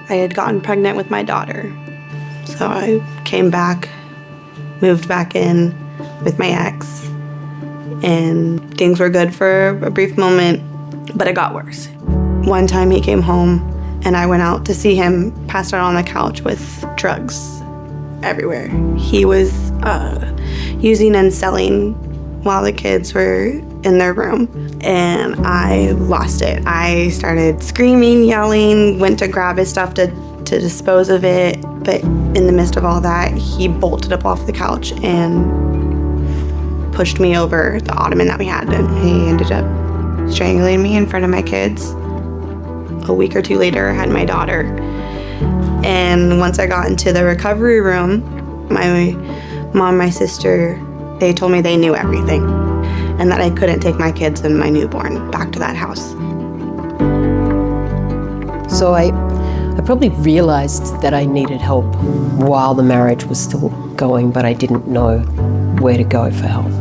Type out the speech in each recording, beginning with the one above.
I had gotten pregnant with my daughter, so I came back, moved back in with my ex, and things were good for a brief moment, but it got worse. One time he came home and I went out to see him passed out on the couch with drugs everywhere. He was using and selling while the kids were in their room, and I lost it. I started screaming, yelling, went to grab his stuff to dispose of it, but in the midst of all that, he bolted up off the couch and pushed me over the ottoman that we had, and he ended up strangling me in front of my kids. A week or two later, I had my daughter, and once I got into the recovery room, my mom, my sister, they told me they knew everything and that I couldn't take my kids and my newborn back to that house. So I probably realized that I needed help while the marriage was still going, but I didn't know where to go for help.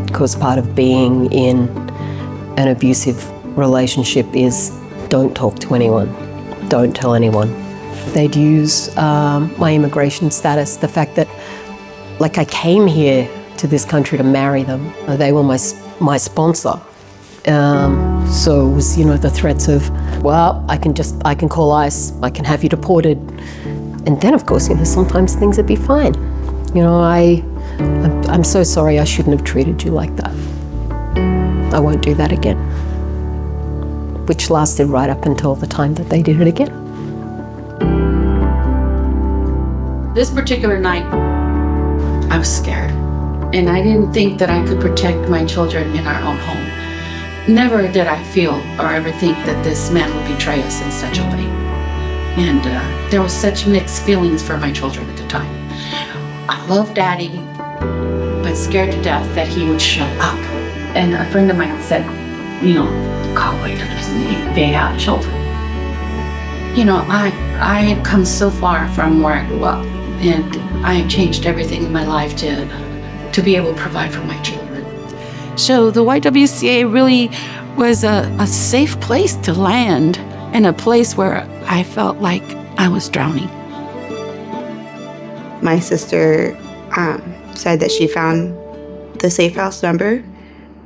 Because part of being in an abusive relationship is don't talk to anyone, don't tell anyone. They'd use my immigration status, the fact that like I came here to this country to marry them. They were my sponsor. So it was, the threats of, well, I can call ICE, I can have you deported. And then of course, sometimes things would be fine. I'm so sorry, I shouldn't have treated you like that. I won't do that again. Which lasted right up until the time that they did it again. This particular night, I was scared. And I didn't think that I could protect my children in our own home. Never did I feel or ever think that this man would betray us in such a way. And there was such mixed feelings for my children at the time. I loved Daddy, but scared to death that he would show up. And a friend of mine said, call YWCA, they have children. I had come so far from where I grew up, and I had changed everything in my life to be able to provide for my children. So the YWCA really was a safe place to land, and a place where I felt like I was drowning. My sister said that she found the safe house number.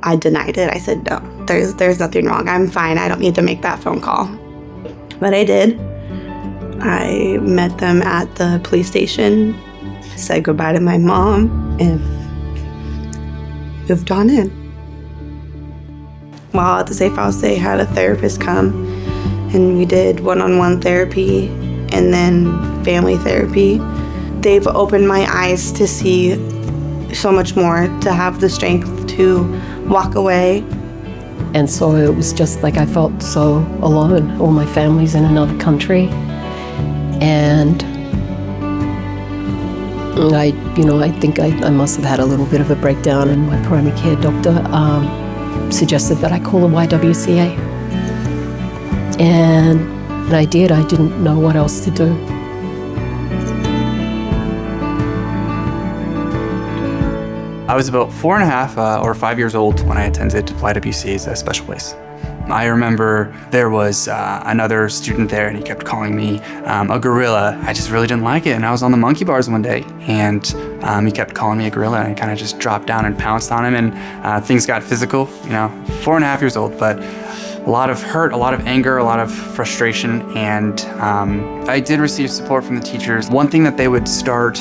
I denied it. I said, no, there's nothing wrong. I'm fine. I don't need to make that phone call. But I did. I met them at the police station, said goodbye to my mom, and moved on in. While at the safe house, they had a therapist come, and we did one-on-one therapy and then family therapy. They've opened my eyes to see so much more, to have the strength to walk away. And so it was just like I felt so alone. All my family's in another country. And I think I must have had a little bit of a breakdown, and my primary care doctor suggested that I call the YWCA. And I did. I didn't know what else to do. I was about 4.5 or 5 years old when I attended YWCA as a special place. I remember there was another student there, and he kept calling me a gorilla. I just really didn't like it, and I was on the monkey bars one day, and he kept calling me a gorilla, and I kind of just dropped down and pounced on him, and things got physical. 4.5 years old, but a lot of hurt, a lot of anger, a lot of frustration, and I did receive support from the teachers. One thing that they would start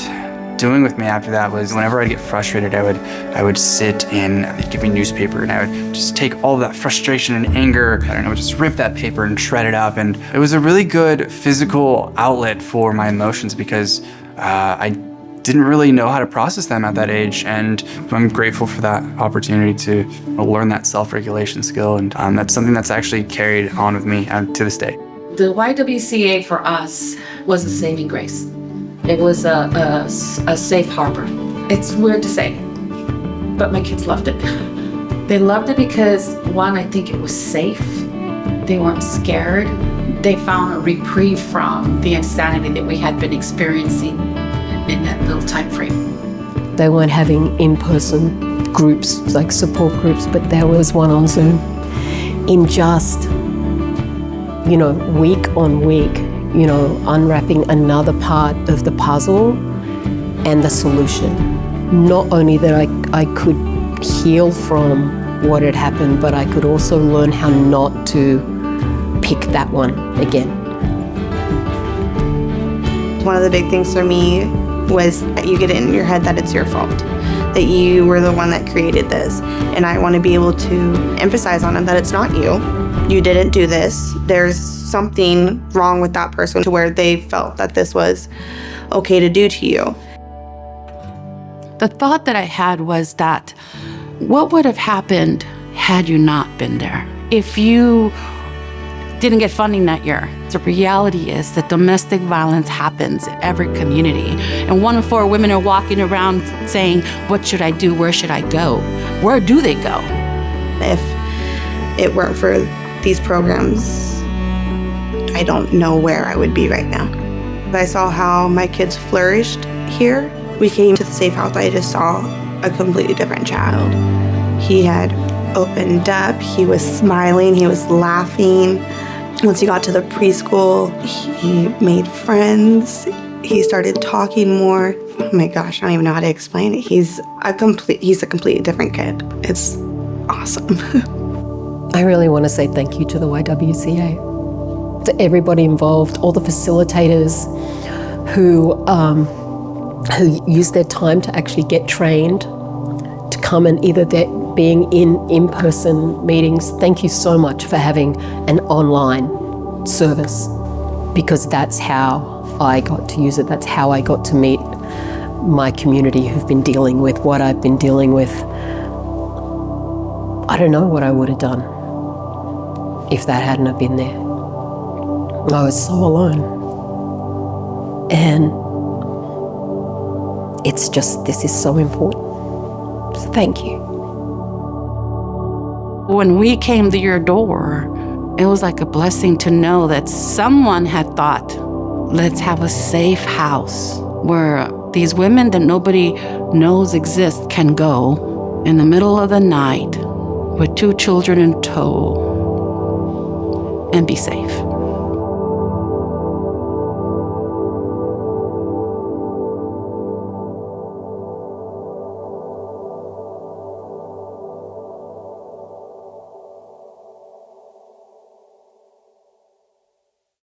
doing with me after that was whenever I'd get frustrated, I would sit and they'd give me newspaper, and I would just take all that frustration and anger and I would just rip that paper and shred it up. And it was a really good physical outlet for my emotions because I didn't really know how to process them at that age, and I'm grateful for that opportunity to learn that self-regulation skill, and that's something that's actually carried on with me to this day. The YWCA for us was a saving grace. It was a safe harbor. It's weird to say, but my kids loved it. They loved it because, one, I think it was safe. They weren't scared. They found a reprieve from the insanity that we had been experiencing in that little time frame. They weren't having in-person groups, like support groups, but there was one on Zoom. in just, week on week, unwrapping another part of the puzzle and the solution. Not only that I could heal from what had happened, but I could also learn how not to pick that one again. One of the big things for me was that you get it in your head that it's your fault, that you were the one that created this. And I want to be able to emphasize on them that it's not you. You didn't do this. There's something wrong with that person to where they felt that this was okay to do to you. The thought that I had was that what would have happened had you not been there? If you didn't get funding that year. The reality is that domestic violence happens in every community. And 1 in 4 women are walking around saying, what should I do? Where should I go? Where do they go? If it weren't for these programs, I don't know where I would be right now. I saw how my kids flourished here. We came to the safe house. I just saw a completely different child. He had opened up. He was smiling. He was laughing. Once he got to the preschool, he made friends. He started talking more. Oh my gosh, I don't even know how to explain it. He's a completely different kid. It's awesome. I really want to say thank you to the YWCA, to everybody involved, all the facilitators who use their time to actually get trained, to come and either being in-person meetings. Thank you so much for having an online service, because that's how I got to use it. That's how I got to meet my community who've been dealing with what I've been dealing with. I don't know what I would have done if that hadn't have been there. I was so alone. And it's just, this is so important. So thank you. When we came to your door, it was like a blessing to know that someone had thought, let's have a safe house where these women that nobody knows exist can go in the middle of the night with 2 children in tow and be safe.